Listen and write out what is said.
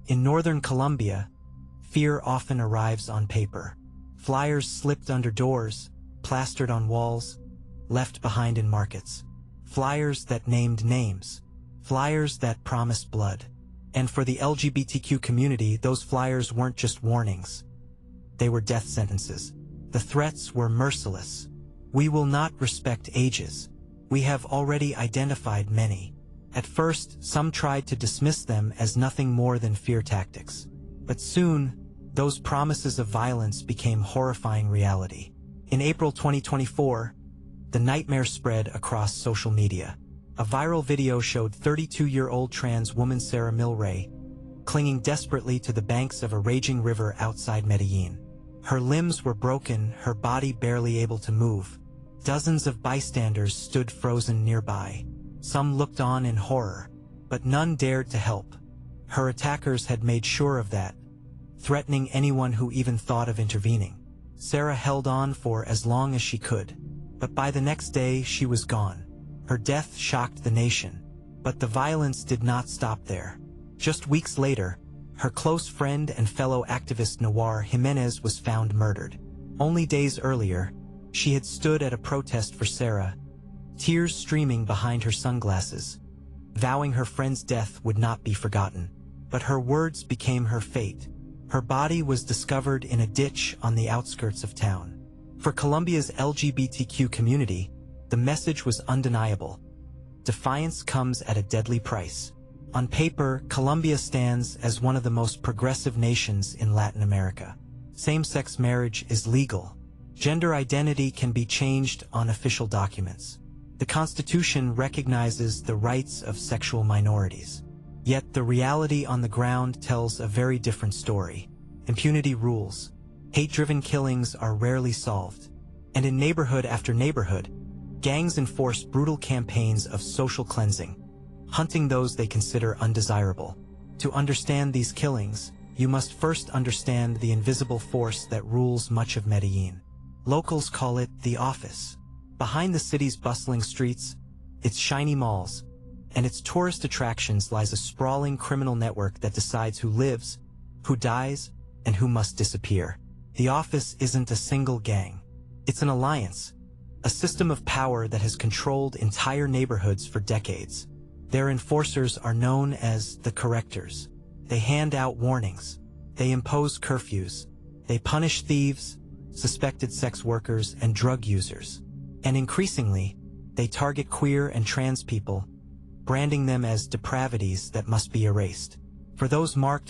In northern Colombia, fear often arrives on paper. Flyers slipped under doors, plastered on walls, left behind in markets. Flyers that named names. Flyers that promised blood. And for the LGBTQ community, those flyers weren't just warnings. They were death sentences. The threats were merciless. We will not respect ages. We have already identified many. At first, some tried to dismiss them as nothing more than fear tactics. But soon, those promises of violence became horrifying reality. In April 2024, the nightmare spread across social media. A viral video showed 32-year-old trans woman Sara Millerey clinging desperately to the banks of a raging river outside Medellin. Her limbs were broken, her body barely able to move. Dozens of bystanders stood frozen nearby. Some looked on in horror, but none dared to help. Her attackers had made sure of that, threatening anyone who even thought of intervening. Sara held on for as long as she could, but by the next day she was gone. Her death shocked the nation, but the violence did not stop there. Just weeks later, her close friend and fellow activist Nawar Jimenez was found murdered. Only days earlier, she had stood at a protest for Sara, tears streaming behind her sunglasses, vowing her friend's death would not be forgotten. But her words became her fate. Her body was discovered in a ditch on the outskirts of town. For Colombia's LGBTQ community, the message was undeniable. Defiance comes at a deadly price. On paper, Colombia stands as one of the most progressive nations in Latin America. Same-sex marriage is legal. Gender identity can be changed on official documents. The Constitution recognizes the rights of sexual minorities. Yet the reality on the ground tells a very different story. Impunity rules. Hate-driven killings are rarely solved. And in neighborhood after neighborhood, gangs enforce brutal campaigns of social cleansing, hunting those they consider undesirable. To understand these killings, you must first understand the invisible force that rules much of Medellin. Locals call it the office. Behind the city's bustling streets, its shiny malls, and its tourist attractions lies a sprawling criminal network that decides who lives, who dies, and who must disappear. The office isn't a single gang. It's an alliance, a system of power that has controlled entire neighborhoods for decades. Their enforcers are known as the correctors. They hand out warnings. They impose curfews. They punish thieves, suspected sex workers, and drug users. And increasingly, they target queer and trans people, branding them as depravities that must be erased. For those marked